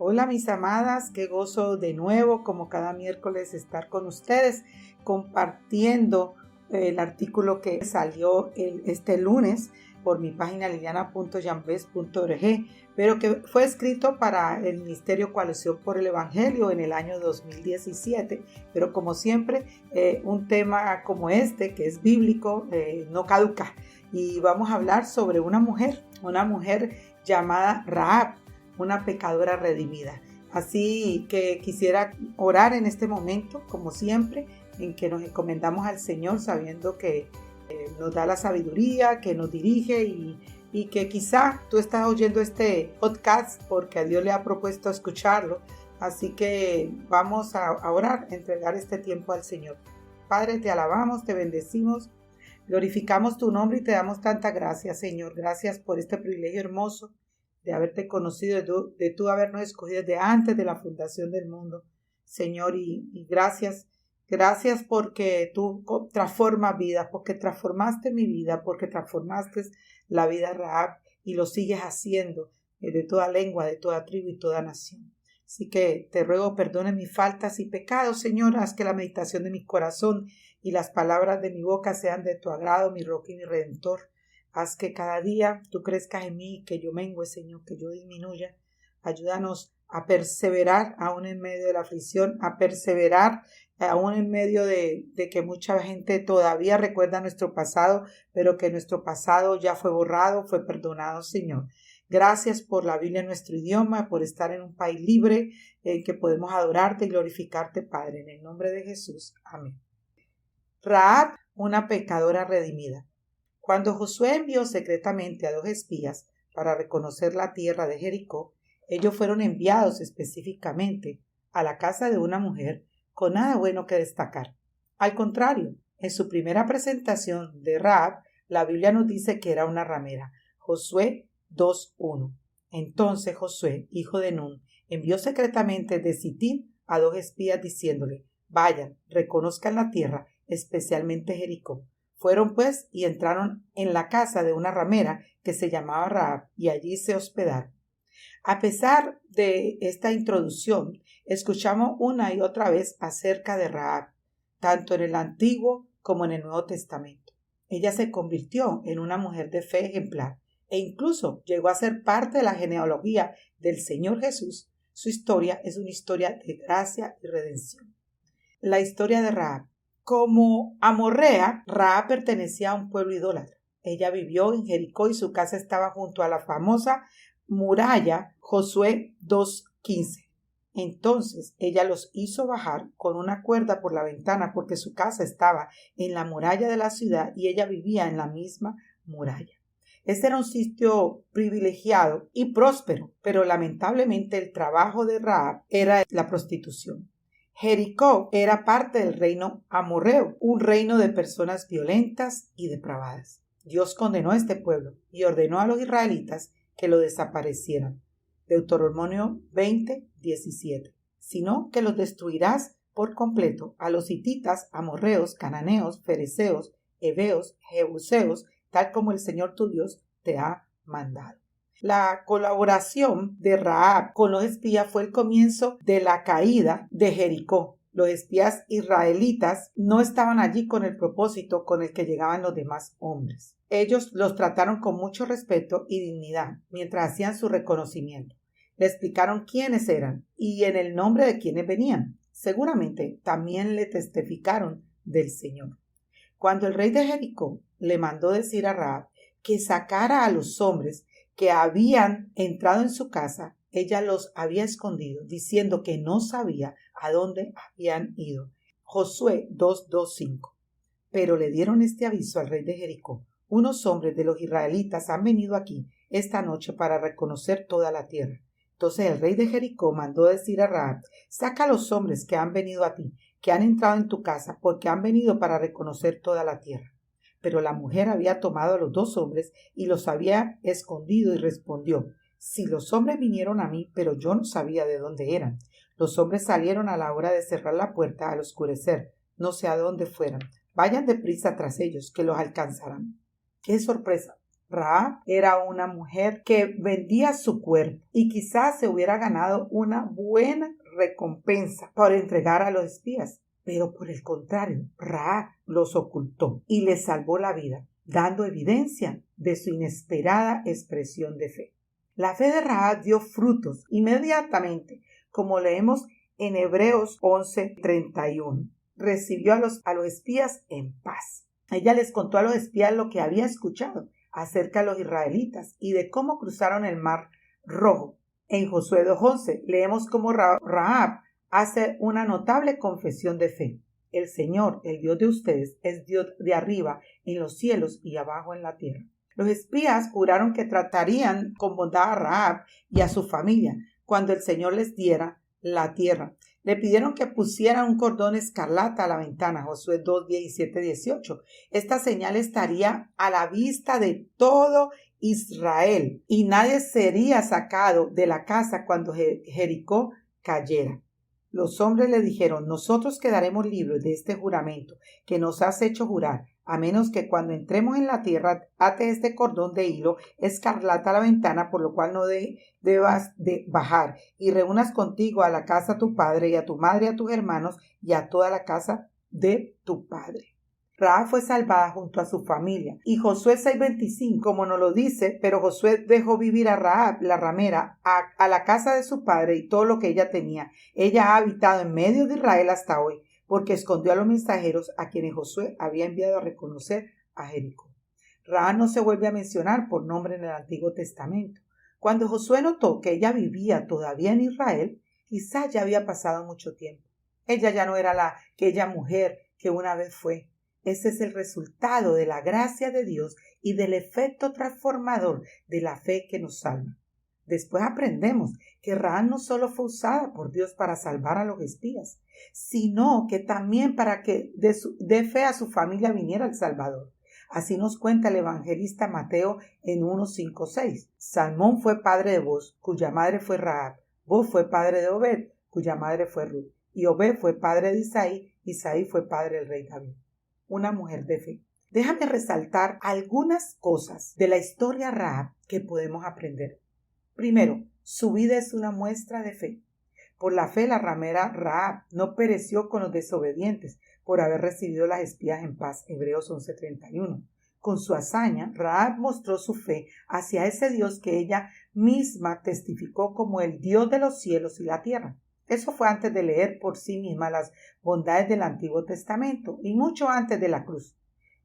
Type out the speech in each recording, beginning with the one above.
Hola mis amadas, qué gozo de nuevo como cada miércoles estar con ustedes compartiendo el artículo que salió este lunes por mi página liliana.yambes.org, pero que fue escrito para el Ministerio Coalición por el Evangelio en el año 2017, pero como siempre un tema como este que es bíblico no caduca, y vamos a hablar sobre una mujer llamada Rahab, una pecadora redimida. Así que quisiera orar en este momento, como siempre, en que nos encomendamos al Señor sabiendo que nos da la sabiduría, que nos dirige y que quizá tú estás oyendo este podcast porque a Dios le ha propuesto escucharlo. Así que vamos a orar, a entregar este tiempo al Señor. Padre, te alabamos, te bendecimos, glorificamos tu nombre y te damos tanta gracia, Señor. Gracias por este privilegio hermoso de haberte conocido, de tú habernos escogido desde antes de la fundación del mundo, Señor, y gracias porque tú transformas vidas, porque transformaste mi vida, porque transformaste la vida de Rahab y lo sigues haciendo de toda lengua, de toda tribu y toda nación. Así que te ruego perdones mis faltas y pecados, Señor, haz que la meditación de mi corazón y las palabras de mi boca sean de tu agrado, mi roca y mi redentor. Haz que cada día tú crezcas en mí, que yo mengüe, Señor, que yo disminuya. Ayúdanos a perseverar aún en medio de la aflicción, a perseverar aún en medio de que mucha gente todavía recuerda nuestro pasado, pero que nuestro pasado ya fue borrado, fue perdonado, Señor. Gracias por la Biblia en nuestro idioma, por estar en un país libre en que podemos adorarte y glorificarte, Padre. En el nombre de Jesús. Amén. Rahab, una pecadora redimida. Cuando Josué envió secretamente a 2 espías para reconocer la tierra de Jericó, ellos fueron enviados específicamente a la casa de una mujer con nada bueno que destacar. Al contrario, en su primera presentación de Rahab, la Biblia nos dice que era una ramera. Josué 2:1. Entonces Josué, hijo de Nun, envió secretamente de Sitín a 2 espías diciéndole: vayan, reconozcan la tierra, especialmente Jericó. Fueron pues y entraron en la casa de una ramera que se llamaba Rahab y allí se hospedaron. A pesar de esta introducción, escuchamos una y otra vez acerca de Rahab, tanto en el Antiguo como en el Nuevo Testamento. Ella se convirtió en una mujer de fe ejemplar e incluso llegó a ser parte de la genealogía del Señor Jesús. Su historia es una historia de gracia y redención. La historia de Rahab. Como amorrea, Rahab pertenecía a un pueblo idólatra. Ella vivió en Jericó y su casa estaba junto a la famosa muralla. Josué 2:15. Entonces ella los hizo bajar con una cuerda por la ventana porque su casa estaba en la muralla de la ciudad y ella vivía en la misma muralla. Este era un sitio privilegiado y próspero, pero lamentablemente el trabajo de Rahab era la prostitución. Jericó era parte del reino amorreo, un reino de personas violentas y depravadas. Dios condenó a este pueblo y ordenó a los israelitas que lo desaparecieran. Deuteronomio 20:17. Sino que los destruirás por completo a los hititas, amorreos, cananeos, fereceos, heveos, jebuseos, tal como el Señor tu Dios te ha mandado. La colaboración de Rahab con los espías fue el comienzo de la caída de Jericó. Los espías israelitas no estaban allí con el propósito con el que llegaban los demás hombres. Ellos los trataron con mucho respeto y dignidad mientras hacían su reconocimiento. Le explicaron quiénes eran y en el nombre de quiénes venían. Seguramente también le testificaron del Señor. Cuando el rey de Jericó le mandó decir a Rahab que sacara a los hombres que habían entrado en su casa, ella los había escondido, diciendo que no sabía a dónde habían ido. Josué 2:5. Pero le dieron este aviso al rey de Jericó: unos hombres de los israelitas han venido aquí esta noche para reconocer toda la tierra. Entonces el rey de Jericó mandó decir a Rahab: saca a los hombres que han venido a ti, que han entrado en tu casa, porque han venido para reconocer toda la tierra. Pero la mujer había tomado a los 2 hombres y los había escondido y respondió: si los hombres vinieron a mí, pero yo no sabía de dónde eran. Los hombres salieron a la hora de cerrar la puerta al oscurecer. No sé a dónde fueran. Vayan deprisa tras ellos, que los alcanzarán. ¡Qué sorpresa! Rahab era una mujer que vendía su cuerpo y quizás se hubiera ganado una buena recompensa por entregar a los espías. Pero por el contrario, Rahab los ocultó y les salvó la vida, dando evidencia de su inesperada expresión de fe. La fe de Rahab dio frutos inmediatamente, como leemos en Hebreos 11:31. Recibió a los espías en paz. Ella les contó a los espías lo que había escuchado acerca de los israelitas y de cómo cruzaron el Mar Rojo. En Josué 2:11 leemos cómo Rahab hace una notable confesión de fe. El Señor, el Dios de ustedes, es Dios de arriba en los cielos y abajo en la tierra. Los espías juraron que tratarían con bondad a Rahab y a su familia cuando el Señor les diera la tierra. Le pidieron que pusieran un cordón escarlata a la ventana, Josué 2:17-18. Esta señal estaría a la vista de todo Israel y nadie sería sacado de la casa cuando Jericó cayera. Los hombres le dijeron: nosotros quedaremos libres de este juramento que nos has hecho jurar, a menos que cuando entremos en la tierra ate este cordón de hilo escarlata a la ventana, por lo cual no debas de bajar, y reúnas contigo a la casa a tu padre y a tu madre y a tus hermanos y a toda la casa de tu padre. Rahab fue salvada junto a su familia. Y Josué 6:25, como nos lo dice, pero Josué dejó vivir a Rahab, la ramera, a la casa de su padre y todo lo que ella tenía. Ella ha habitado en medio de Israel hasta hoy, porque escondió a los mensajeros a quienes Josué había enviado a reconocer a Jericó. Rahab no se vuelve a mencionar por nombre en el Antiguo Testamento. Cuando Josué notó que ella vivía todavía en Israel, quizás ya había pasado mucho tiempo. Ella ya no era aquella mujer que una vez fue. Ese es el resultado de la gracia de Dios y del efecto transformador de la fe que nos salva. Después aprendemos que Rahab no solo fue usada por Dios para salvar a los espías, sino que también para que de fe a su familia viniera el Salvador. Así nos cuenta el evangelista Mateo en 1:5-6. Salmón fue padre de Boz, cuya madre fue Rahab. Boz fue padre de Obed, cuya madre fue Ruth. Y Obed fue padre de Isaí. Isaí fue padre del rey David. Una mujer de fe. Déjame resaltar algunas cosas de la historia Rahab que podemos aprender. Primero, su vida es una muestra de fe. Por la fe, la ramera Rahab no pereció con los desobedientes por haber recibido las espías en paz. Hebreos 11:31. Con su hazaña, Rahab mostró su fe hacia ese Dios que ella misma testificó como el Dios de los cielos y la tierra. Eso fue antes de leer por sí misma las bondades del Antiguo Testamento y mucho antes de la cruz.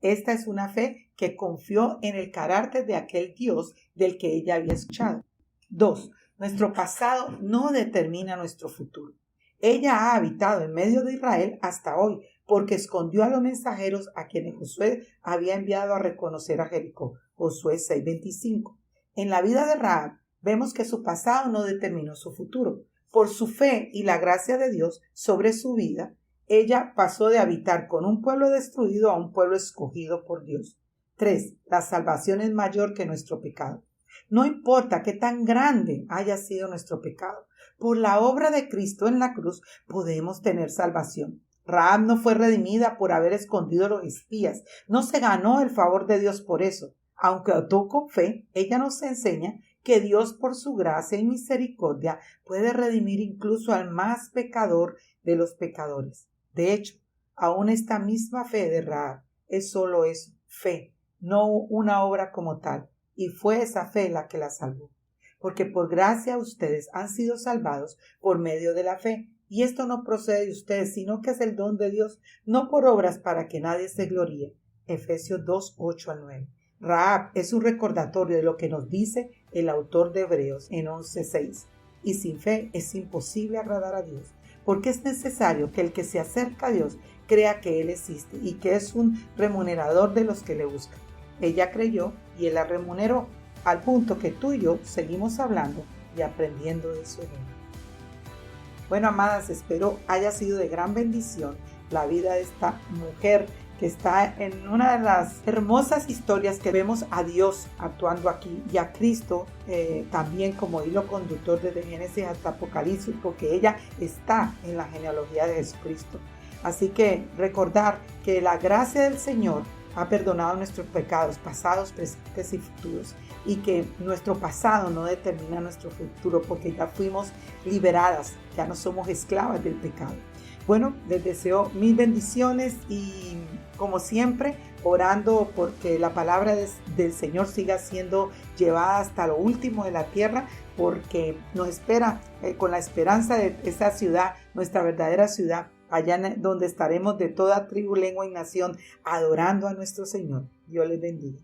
Esta es una fe que confió en el carácter de aquel Dios del que ella había escuchado. 2. Nuestro pasado no determina nuestro futuro. Ella ha habitado en medio de Israel hasta hoy porque escondió a los mensajeros a quienes Josué había enviado a reconocer a Jericó. Josué 6:25. En la vida de Rahab vemos que su pasado no determinó su futuro. Por su fe y la gracia de Dios sobre su vida, ella pasó de habitar con un pueblo destruido a un pueblo escogido por Dios. 3. La salvación es mayor que nuestro pecado. No importa qué tan grande haya sido nuestro pecado, por la obra de Cristo en la cruz podemos tener salvación. Rahab no fue redimida por haber escondido a los espías, no se ganó el favor de Dios por eso. Aunque actuó con fe, ella nos enseña que Dios por su gracia y misericordia puede redimir incluso al más pecador de los pecadores. De hecho, aún esta misma fe de Rahab es solo eso, fe, no una obra como tal, y fue esa fe la que la salvó. Porque por gracia ustedes han sido salvados por medio de la fe, y esto no procede de ustedes, sino que es el don de Dios, no por obras para que nadie se gloríe. Efesios 2:8-9. Rahab es un recordatorio de lo que nos dice el autor de Hebreos en 11:6. Y sin fe es imposible agradar a Dios, porque es necesario que el que se acerca a Dios crea que Él existe y que es un remunerador de los que le buscan. Ella creyó y Él la remuneró, al punto que tú y yo seguimos hablando y aprendiendo de su reino. Bueno, amadas, espero haya sido de gran bendición la vida de esta mujer que está en una de las hermosas historias que vemos a Dios actuando aquí y a Cristo también como hilo conductor desde Génesis hasta Apocalipsis, porque ella está en la genealogía de Jesucristo. Así que recordar que la gracia del Señor ha perdonado nuestros pecados pasados, presentes y futuros, y que nuestro pasado no determina nuestro futuro, porque ya fuimos liberadas, ya no somos esclavas del pecado. Bueno, les deseo mil bendiciones y como siempre, orando porque la palabra del Señor siga siendo llevada hasta lo último de la tierra, porque nos espera con la esperanza de esa ciudad, nuestra verdadera ciudad, allá donde estaremos de toda tribu, lengua y nación adorando a nuestro Señor. Dios les bendiga.